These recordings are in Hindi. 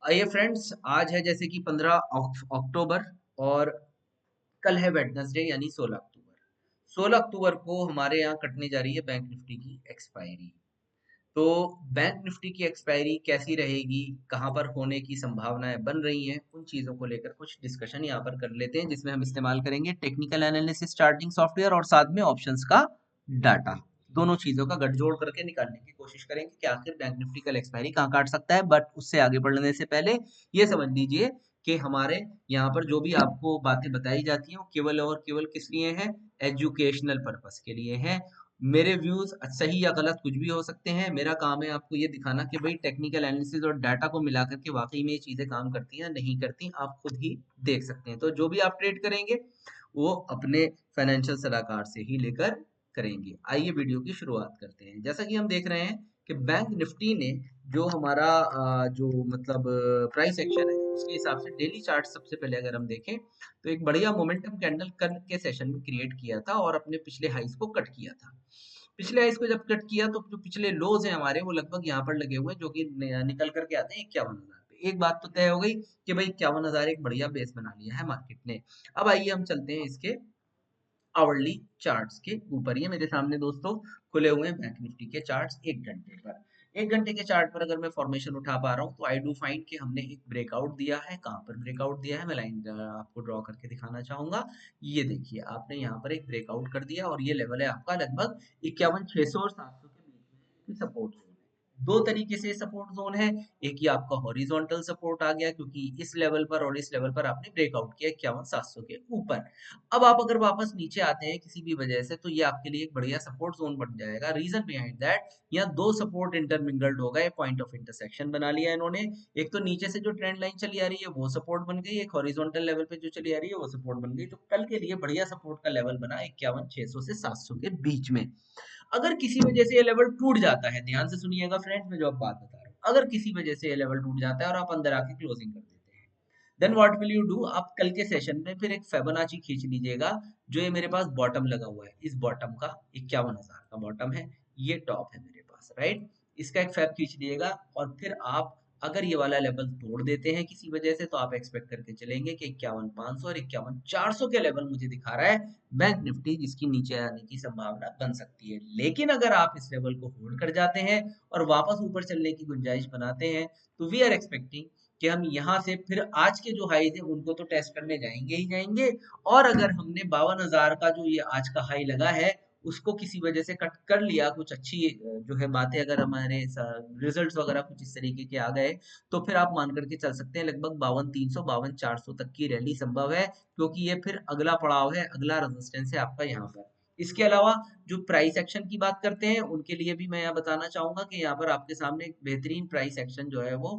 आइए फ्रेंड्स, आज है जैसे कि 15 अक्टूबर और कल है वेडनेसडे यानी 16 अक्टूबर। 16 अक्टूबर को हमारे यहाँ कटने जा रही है बैंक निफ्टी की एक्सपायरी। तो बैंक निफ्टी की एक्सपायरी कैसी रहेगी, कहाँ पर होने की संभावनाएं बन रही हैं, उन चीज़ों को लेकर कुछ डिस्कशन यहाँ पर कर लेते हैं, जिसमें हम इस्तेमाल करेंगे टेक्निकल एनालिसिस, चार्टिंग सॉफ्टवेयर और साथ में ऑप्शंस का डाटा। दोनों चीज़ों का गठजोड़ करके निकालने की कोशिश करेंगे कि आखिर बैंक निफ्टी कल एक्सपायरी कहाँ काट सकता है। बट उससे आगे बढ़ने से पहले ये समझ लीजिए कि हमारे यहाँ पर जो भी आपको बातें बताई जाती हैं वो केवल और केवल किस लिए हैं, एजुकेशनल पर्पस के लिए हैं। मेरे व्यूज सही या गलत कुछ भी हो सकते हैं। मेरा काम है आपको ये दिखाना कि भाई टेक्निकल एनालिसिस और डाटा को मिलाकर के वाकई में ये चीजें काम करती हैं या नहीं करती, आप खुद ही देख सकते हैं। तो जो भी आप ट्रेड करेंगे वो अपने फाइनेंशियल सलाहकार से ही लेकर करेंगे। आइए वीडियो की शुरुआत करते हैं। जैसा कि हम देख रहे हैं कि बैंक निफ्टी ने जो हमारा जो मतलब प्राइस एक्शन है उसके हिसाब से डेली चार्ट सबसे पहले अगर हम देखें तो एक बढ़िया मोमेंटम कैंडल कल के सेशन में क्रिएट किया था और अपने पिछले हाइस को कट किया था। पिछले हाइस को जब कट किया तो जो पिछले लोज हैं हमारे वो लगभग यहाँ पर लगे हुए हैं, जो कि निकल करके आते हैं 51,000 पे। एक बात तो तय हो गई कि भाई 51,000 एक बढ़िया बेस बना लिया है मार्केट ने। अब आइए हम चलते हैं इसके आवरली चार्ट्स के ऊपर। ये मेरे सामने दोस्तों खुले हुए हैं बैंक निफ्टी के चार्ट्स 1 घंटे पर। 1 घंटे के चार्ट पर अगर मैं फॉर्मेशन उठा पा रहा हूँ तो आई डू फाइंड कि हमने एक ब्रेकआउट दिया है। कहाँ पर ब्रेकआउट दिया है, मैं लाइन आपको ड्रॉ करके दिखाना चाहूंगा। ये देखिए, आपने यहाँ पर एक ब्रेकआउट कर दिया और ये लेवल है आपका लगभग 51,600 और 700 के बीच में सपोर्ट जोन है। दो तरीके से सपोर्ट जोन है। एक ही आपका हॉरिजॉन्टल सपोर्ट आ गया क्योंकि इस लेवल पर और इस लेवल पर आपने ब्रेकआउट किया 51,700 के ऊपर। अब आप अगर वापस नीचे आते हैं किसी भी वजह से तो ये आपके लिए एक बढ़िया सपोर्ट जोन बन जाएगा। रीजन बिहाइंड दैट, यहाँ दो सपोर्ट इंटरमिंगल्ड हो गए, पॉइंट ऑफ इंटरसेक्शन बना लिया इन्होंने। एक तो नीचे से जो ट्रेंड लाइन चली आ रही है वो सपोर्ट बन गई, एक हॉरिजॉन्टल लेवल पे जो चली आ रही है वो सपोर्ट बन गई। तो कल के लिए बढ़िया सपोर्ट का लेवल बना 51,600 से 700 के बीच में। अगर किसी वजह से ये लेवल टूट जाता है, ध्यान से सुनिएगा फ्रेंड्स, मैं जो अब बात बता रहा हूँ, अगर किसी वजह से ये लेवल टूट जाता है और आप अंदर आके क्लोजिंग कर देते हैं, then what will you do, आप कल के सेशन में फिर एक फेबोनाची खींच लीजिएगा। जो ये मेरे पास बॉटम लगा हुआ है, इस बॉटम का 51,000 का बॉटम है, ये टॉप है मेरे पास, राइट। इसका एक फैब खींच लीजिएगा और फिर आप अगर ये वाला लेवल तोड़ देते हैं किसी वजह से तो आप एक्सपेक्ट करके चलेंगे कि 51,500 और 51,400 के लेवल मुझे दिखा रहा है बैंक निफ्टी, जिसकी नीचे आने की संभावना बन सकती है। लेकिन अगर आप इस लेवल को होल्ड कर जाते हैं और वापस ऊपर चलने की गुंजाइश बनाते हैं तो वी आर एक्सपेक्टिंग कि हम यहाँ से फिर आज के जो हाई थे उनको तो टेस्ट करने जाएंगे ही जाएंगे। और अगर हमने 52,000 का जो ये आज का हाई लगा है उसको किसी वजह से कट कर लिया, कुछ अच्छी जो है बातें अगर हमारे रिजल्ट्स वगैरह कुछ इस तरीके के आ गए, तो फिर आप मान करके चल सकते हैं लगभग 52,300 52,400 तक की रैली संभव है। क्योंकि ये फिर अगला पड़ाव है, अगला रेजिस्टेंस है आपका यहाँ पर। इसके अलावा जो प्राइस एक्शन की बात करते हैं उनके लिए भी मैं यहाँ बताना चाहूंगा कि यहाँ पर आपके सामने एक बेहतरीन प्राइस एक्शन जो है वो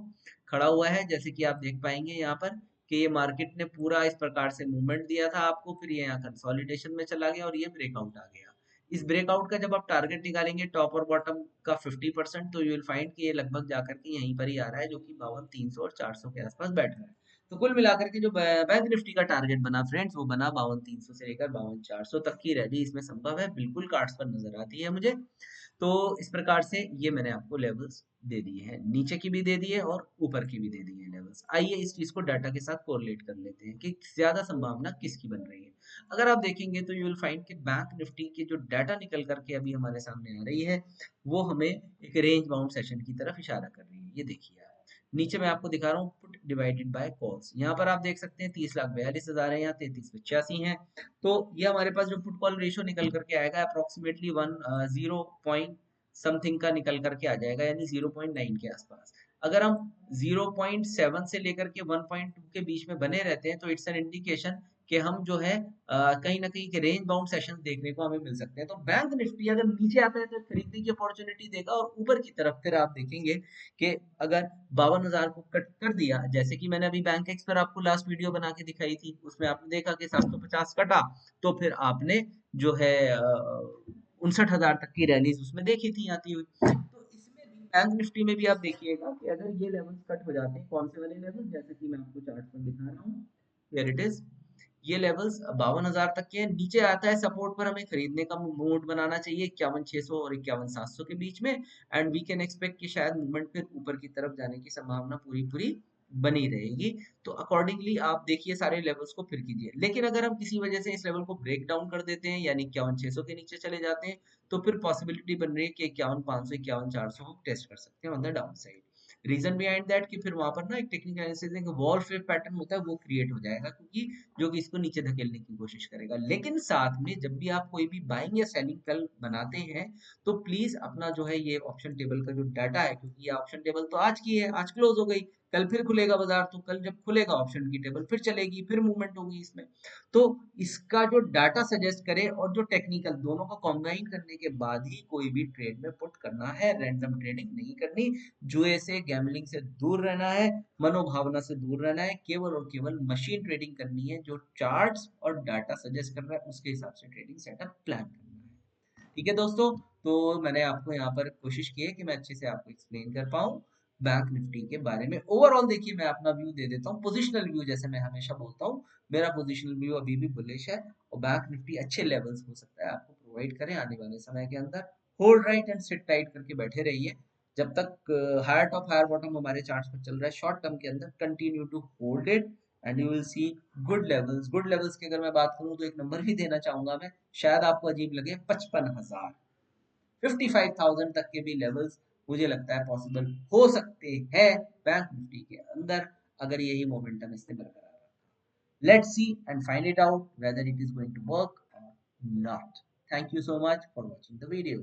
खड़ा हुआ है। जैसे कि आप देख पाएंगे यहाँ पर कि ये मार्केट ने पूरा इस प्रकार से मूवमेंट दिया था आपको, फिर ये यहाँ कंसोलिडेशन में चला गया और ये ब्रेकआउट आ गया। इस ब्रेकआउट का जब आप टारगेट निकालेंगे टॉप और बॉटम का 50%, तो यू विल फाइंड कि ये लगभग जाकर के यहीं पर ही आ रहा है, जो कि 52,300 और 400 के आसपास बैठ रहा है। तो कुल मिलाकर के जो बैंक निफ्टी का टारगेट बना फ्रेंड्स वो बना 52,300 से लेकर 52,400 तक की रैली इसमें संभव है, बिल्कुल कार्ड्स पर नजर आती है मुझे। तो इस प्रकार से ये मैंने आपको लेवल्स दे दिए हैं, नीचे की भी दे दी है और ऊपर की भी दे दी है लेवल्स। आइए इस चीज को डाटा के साथ कोरिलेट कर लेते हैं कि ज्यादा संभावना किसकी बन रही है। अगर आप देखेंगे तो यू विल फाइंड कि बैंक निफ्टी के जो डाटा निकल करके अभी हमारे सामने आ रही है वो हमें एक रेंज बाउंड सेशन की तरफ इशारा कर रही है। ये देखिए आप, नीचे मैं आपको दिखा रहा हूँ पुट डिवाइडेड बाय कॉल्स। यहाँ पर आप देख सकते हैं 30,42,000 है, यहाँ 33,85 है। तो ये हमारे पास जो पुट कॉल रेशियो निकल करके आएगा अप्रोक्सीमेटली 10 पॉइंट समथिंग का निकल करके आ जाएगा, यानी 0.9 के आसपास। अगर हम 0.7 से लेकर के 1.2 के बीच में बने रहते हैं तो इट्स एन इंडिकेशन कि हम जो है कहीं ना कहीं के रेंज बाउंड सेशन देखने को हमें मिल सकते हैं। तो बैंक निफ्टी अगर नीचे आता है तो खरीदने की अपॉर्चुनिटी देगा और ऊपर की तरफ फिर आप देखेंगे कि अगर 52,000 को कट कर दिया, जैसे कि मैंने अभी बैंक एक्स पर आपको लास्ट वीडियो बना के दिखाई थी, उसमें आपने देखा कि 750 कटा, तो फिर आपने जो है 59,000 तक की रैलीज उसमें देखी थी आती हुई। तो इसमें भी बैंक निफ्टी में भी आप देखिएगा कि अगर ये लेवल्स कट हो जाते हैं, कौन से वाले लेवल, जैसे कि मैं आपको चार्ट पर दिखा रहा हूँ, हियर इट इज, ये लेवल्स 52,000 तक के नीचे आता है सपोर्ट पर, हमें खरीदने का मूड बनाना चाहिए 51,600 और 51,700 के बीच में। एंड वी कैन एक्सपेक्ट कि शायद मूवमेंट फिर ऊपर की तरफ जाने की संभावना पूरी पूरी बनी रहेगी। तो अकॉर्डिंगली आप देखिए सारे लेवल्स को फिर कीजिए। लेकिन अगर हम किसी वजह से इस लेवल को ब्रेक डाउन कर देते हैं यानी 51,600 के नीचे चले जाते हैं, तो फिर पॉसिबिलिटी बन रही है कि 51,500 51,400 हम टेस्ट कर सकते हैं on the down side. Reason behind that कि फिर वहां पर ना एक टेक्निकल एनालिसिस में वॉल फेव पैटर्न होता है वो क्रिएट हो जाएगा, क्योंकि जो कि इसको नीचे धकेलने की कोशिश करेगा। लेकिन साथ में जब भी आप कोई भी बाइंग या सेलिंग कल बनाते हैं, तो प्लीज अपना जो है ये ऑप्शन टेबल का जो डाटा है, क्योंकि ये ऑप्शन टेबल तो आज की है, आज क्लोज हो गई, कल फिर खुलेगा बाजार, तो कल जब खुलेगा ऑप्शन की टेबल फिर चलेगी, फिर मूवमेंट होगी इसमें। तो इसका जो डाटा सजेस्ट करे और जो टेक्निकल, दोनों को कॉम्बाइन करने के बाद ही कोई भी ट्रेड में पुट करना है। रैंडम ट्रेडिंग नहीं करनी, जुए से गैम्बलिंग से दूर रहना है, मनोभावना से दूर रहना है, केवल और केवल मशीन ट्रेडिंग करनी है। जो चार्ट्स और डाटा सजेस्ट कर रहा है उसके हिसाब से ट्रेडिंग सेटअप प्लान करना है। ठीक है दोस्तों, तो मैंने आपको यहाँ पर कोशिश की है कि मैं अच्छे से आपको एक्सप्लेन कर पाऊँ बैंक निफ्टी के बारे में। ओवरऑल देखिए मैं अपना व्यू दे देता हूँ, पोजिशनल व्यू जैसे मैं हमेशा बोलता हूँ, मेरा पोजिशनल व्यू अभी भी बुलिश है और बैंक निफ्टी अच्छे लेवल्स हो सकता है आपको प्रोवाइड करें आने वाले समय के अंदर। Hold right and sit tight करके बैठे रहिए जब तक हायर टॉप हायर बॉटम हमारे चार्ट्स पर चल रहा है। शॉर्ट टर्म के अंदर continue to hold it and you will see good levels. Good levels की अगर मैं बात करूं तो एक नंबर भी देना चाहूंगा मैं, शायद आपको अजीब लगे, 55,000, 55,000 तक के भी लेवल्स मुझे लगता है पॉसिबल हो सकते हैं बैंक निफ्टी के अंदर, अगर यही मोमेंटम इसने बरकरार रखा। Let's see and find it out whether it is going to work और not. Thank you so much for watching the video.